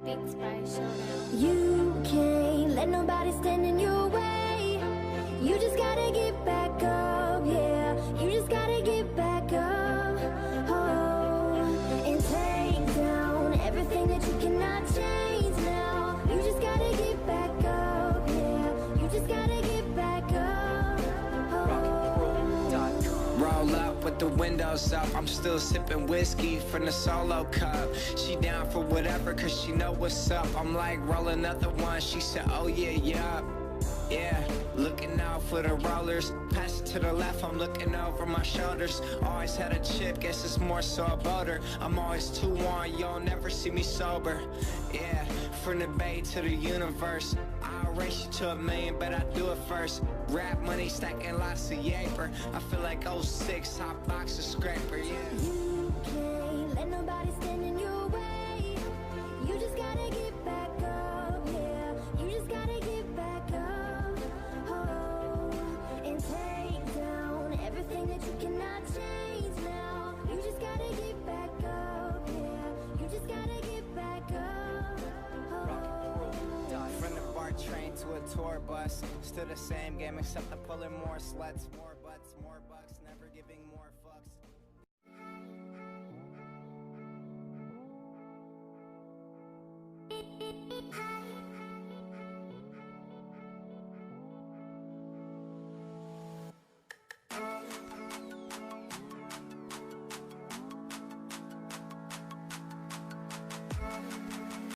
You can't let nobody stand in your way. You just gotta get back up, yeah. You just gotta get back up, oh, and take down everything that you cannot change now. You just gotta get back up, yeah. You just gotta get back up, oh. Roll up with the windows up, I'm still sipping whiskey from the solo cup. She down for whatever cause she know what's up. I'm like, roll another one, she said, oh yeah, yup. Yeah, looking out for the rollers. Pass it to the left, I'm looking over my shoulders. Always had a chip, guess it's more so about her. I'm always too on, you'll never see me sober. Yeah, from the bay to the universe. I'll race you to a million, but I do it first. Rap money, stacking lots of yaper. I feel like 06, hot box of scraper, yeah. You can't let nobody stand in your way. You just gotta get back up, yeah. You just gotta get back up, oh, and take down everything that you cannot change now. You just gotta get back up, yeah. You just gotta get back up, oh. From the BART train to a tour bus, still the same game except I'm pulling more sluts, more